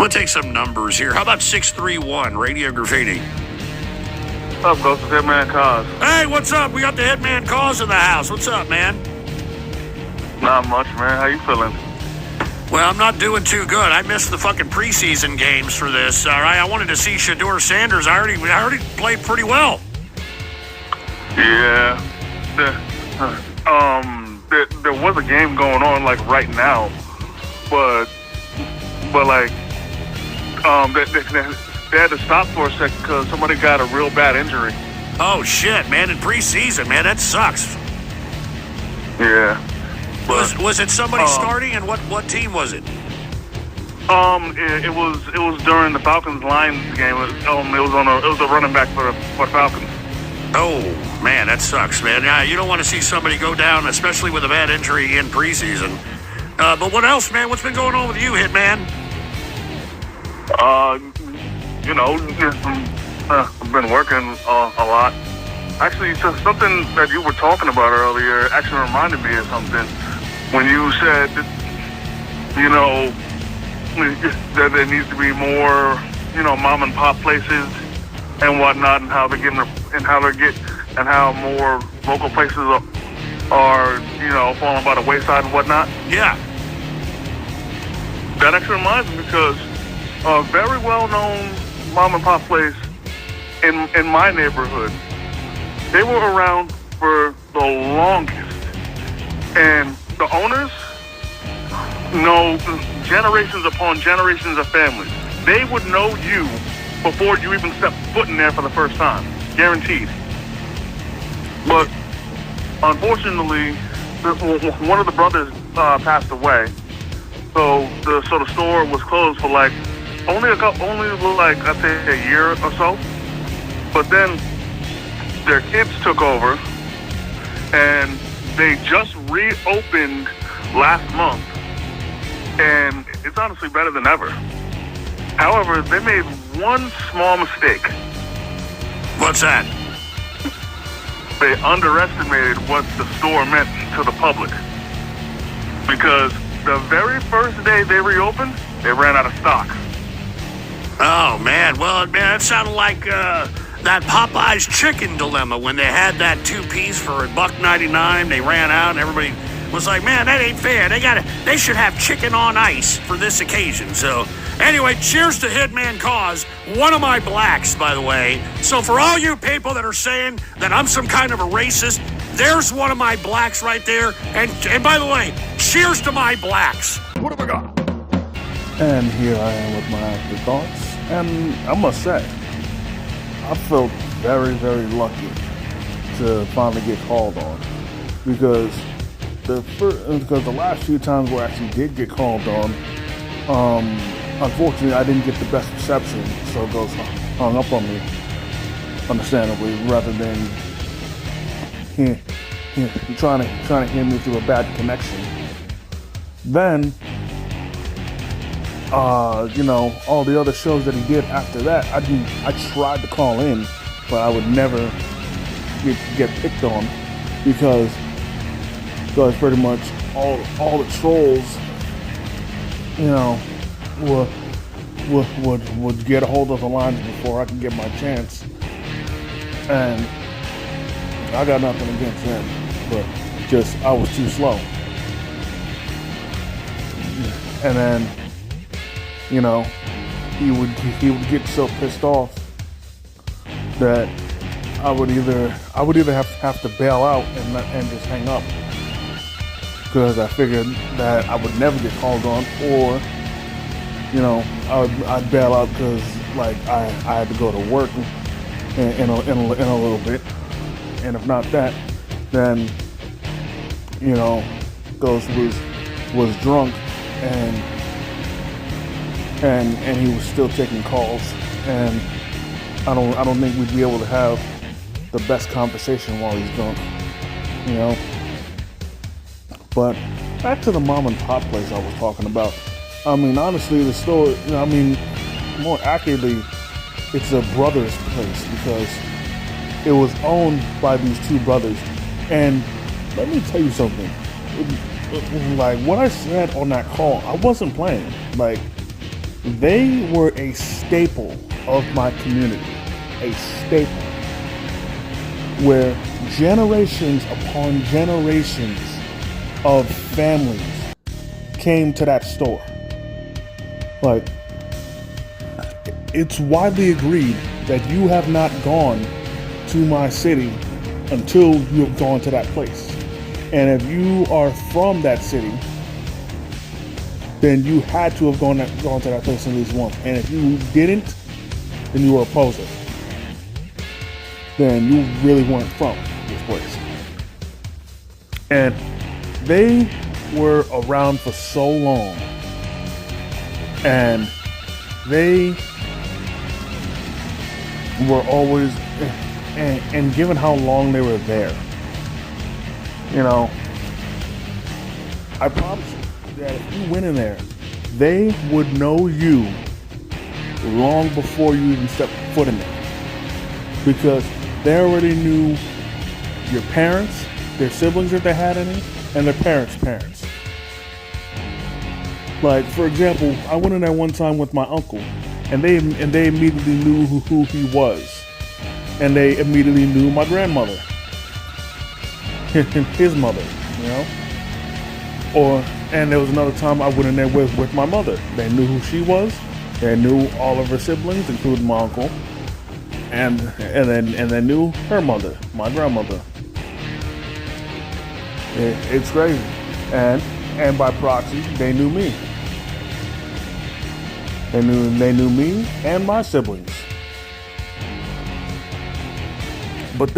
We'll take some numbers here. How about 631, Radio Graffiti? What's up, Ghost? It's Hitman Cause. Hey, what's up? We got the Hitman Cause in the house. What's up, man? Not much, man. How you feeling? Well, I'm not doing too good. I missed the fucking preseason games for this. All right, I wanted to see Shedeur Sanders. I already played pretty well. Yeah. There was a game going on like right now, but like they had to stop for a second because somebody got a real bad injury. Oh shit, man! In preseason, man, that sucks. Yeah. Was it somebody starting, and what team was it? It was during the Falcons Lions game. It was a running back for the Falcons. Oh man, that sucks, man. Yeah, you don't want to see somebody go down, especially with a bad injury in preseason. But what else, man? What's been going on with you, Hitman? I've been working a lot. Actually, so something that you were talking about earlier actually reminded me of something. When you said, that there needs to be more, mom and pop places and whatnot, and how more local places are falling by the wayside and whatnot. Yeah. That actually reminds me because a very well-known mom and pop place in my neighborhood, they were around for the longest, and the owners know generations upon generations of families. They would know you before you even step foot in there for the first time, guaranteed. But unfortunately, one of the brothers passed away, so the store was closed for only I'd say a year or so. But then their kids took over, and they just reopened last month, and it's honestly better than ever. However, they made one small mistake. What's that? They underestimated what the store meant to the public. Because the very first day they reopened, they ran out of stock. Oh, man. Well, man, that sounded like that Popeye's chicken dilemma when they had that two-piece for $1.99. They ran out, and everybody was like, man, that ain't fair. They should have chicken on ice for this occasion. So, anyway, cheers to Hitman Cause, one of my blacks, by the way. So for all you people that are saying that I'm some kind of a racist, there's one of my blacks right there. And by the way, cheers to my blacks. What have I got? And here I am with my active thoughts. And I must say, I felt very, very lucky to finally get called on. Because the last few times where I actually did get called on, unfortunately I didn't get the best reception, so it goes hung up on me, understandably, rather than trying to hear me through a bad connection. Then all the other shows that he did after that, I tried to call in, but I would never get picked on because pretty much all the trolls, would get a hold of the lines before I could get my chance, and I got nothing against them, but just I was too slow. And then, he would get so pissed off that I would either have to bail out and just hang up, because I figured that I would never get called on, or I'd bail out because I had to go to work in a little bit, and if not that, then Ghost was drunk and he was still taking calls, and I don't think we'd be able to have the best conversation while he's drunk, But back to the mom and pop place I was talking about. I mean, honestly, the store, more accurately, it's a brother's place because it was owned by these two brothers. And let me tell you something. What I said on that call, I wasn't playing. They were a staple of my community. A staple. Where generations upon generations of families came to that store. Like, it's widely agreed that you have not gone to my city until you have gone to that place. And if you are from that city, then you had to have gone to that place at least once. And if you didn't, then you were a poser. Then you really weren't from this place. And they were around for so long. And they were always, and given how long they were there, you know, I promise you that if you went in there, they would know you long before you even stepped foot in there. Because they already knew your parents, their siblings that they had in it, and their parents' parents. Like, for example, I went in there one time with my uncle, and they immediately knew who he was. And they immediately knew my grandmother. His mother, you know? And there was another time I went in there with my mother. They knew who she was. They knew all of her siblings, including my uncle. And they knew her mother, my grandmother. It's crazy. And by proxy, they knew me. They knew me and my siblings. But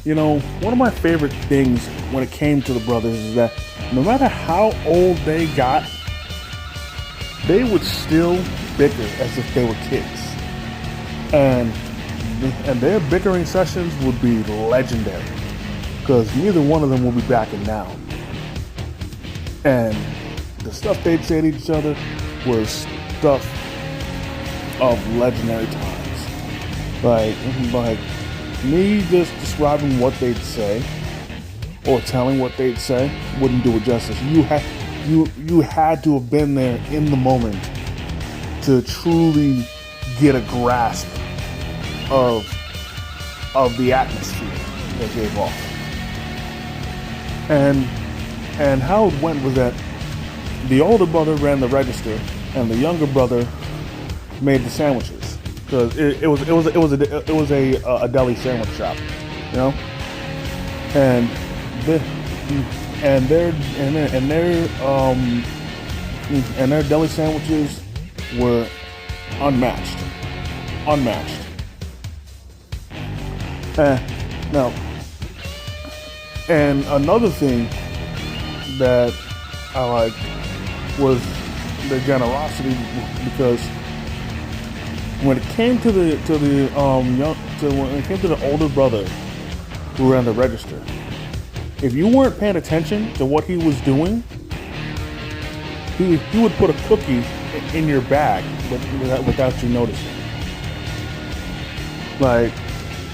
you know, one of my favorite things when it came to the brothers is that no matter how old they got, they would still bicker as if they were kids. And their bickering sessions would be legendary because neither one of them will be backing down. And the stuff they'd say to each other was stuff of legendary times. Like me just describing what they'd say or telling what they'd say wouldn't do it justice. You had to have been there in the moment to truly get a grasp of the atmosphere they gave off. And how it went was that the older brother ran the register and the younger brother made the sandwiches because it was a deli sandwich shop, you know. And their deli sandwiches were unmatched. Now, and another thing that I liked was the generosity, because when it came to the older brother who ran the register, if you weren't paying attention to what he was doing, he would put a cookie in your bag without you noticing.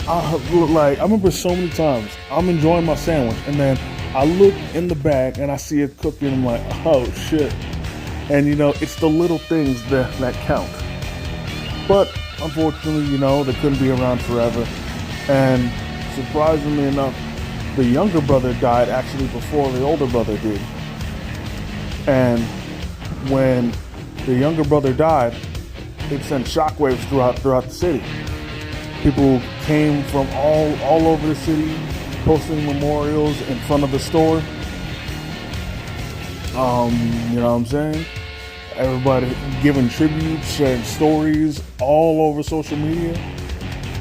I remember so many times I'm enjoying my sandwich and then I look in the bag and I see a cookie and I'm like, oh shit. And you know, it's the little things that count. But unfortunately, you know, they couldn't be around forever. And surprisingly enough, the younger brother died actually before the older brother did. And when the younger brother died, it sent shockwaves throughout the city. People came from all over the city, posting memorials in front of the store. You know what I'm saying? Everybody giving tributes, sharing stories all over social media.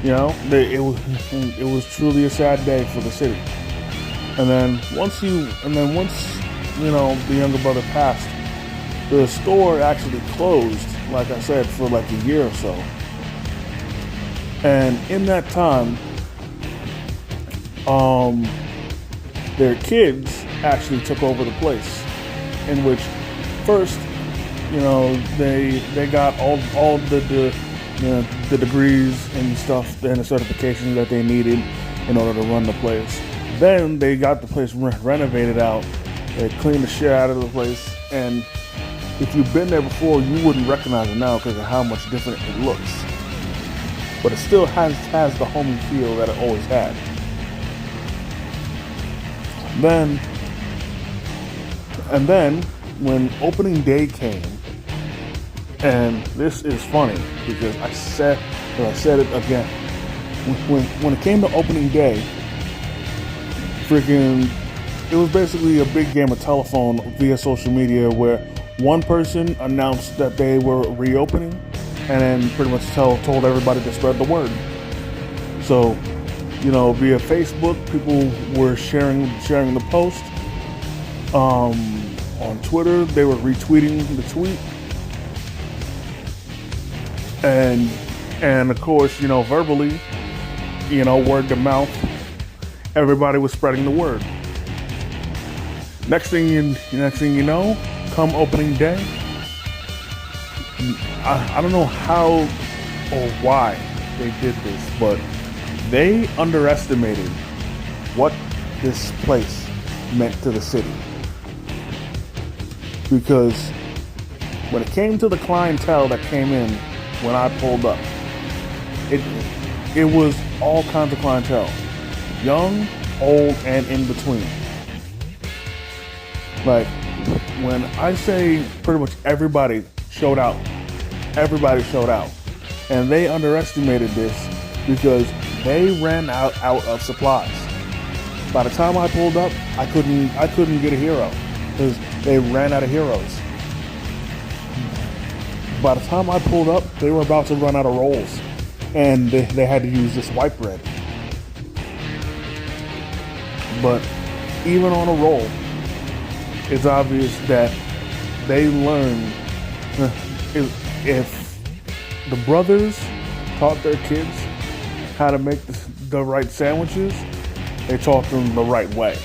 You know, it was truly a sad day for the city. And then once you know, the younger brother passed, the store actually closed, like I said, for like a year or so. And in that time, their kids actually took over the place, in which first, you know, they got all the degrees and stuff and the certifications that they needed in order to run the place. Then they got the place renovated out. They cleaned the shit out of the place, and if you've been there before, you wouldn't recognize it now because of how much different it looks. But it still has the homey feel that it always had. Then when opening day came, and this is funny because I said it again. When it came to opening day, it was basically a big game of telephone via social media where one person announced that they were reopening and then pretty much told everybody to spread the word. So, via Facebook, people were sharing the post. On Twitter, they were retweeting the tweet. And of course, verbally, word to mouth, everybody was spreading the word. Next thing you know, come opening day, I don't know how or why they did this, but they underestimated what this place meant to the city. Because when it came to the clientele that came in when I pulled up, it was all kinds of clientele. Young, old, and in between. Like, when I say pretty much everybody showed out. And they underestimated this because they ran out of supplies. By the time I pulled up, I couldn't get a hero because they ran out of heroes. By the time I pulled up, they were about to run out of rolls, and they had to use this white bread. But even on a roll, it's obvious that they learned if the brothers taught their kids how to make the right sandwiches, they taught them the right way,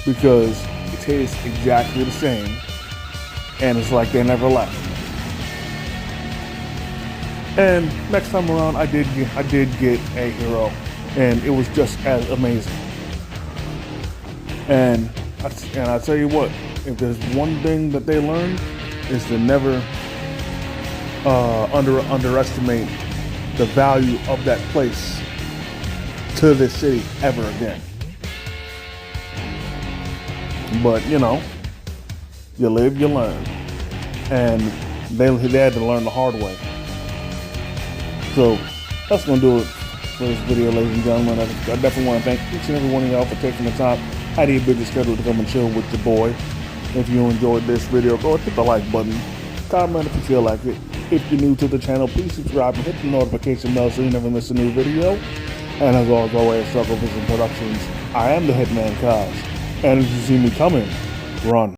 because it tastes exactly the same, and it's like they never left. And next time around, I did get a hero, and it was just as amazing. And I tell you what, if there's one thing that they learned, is to never underestimate the value of that place to this city ever again. But you live, you learn, and they had to learn the hard way. So that's gonna do it for this video, ladies and gentlemen. I definitely want to thank each and every one of y'all for taking the time out of your busy schedule to come and chill with your boy. If you enjoyed this video, go hit the like button, comment if you feel like it. If you're new to the channel, please subscribe and hit the notification bell so you never miss a new video. And as always, Struggle Vision Productions, I am the Hitman Kaz, and if you see me coming, run.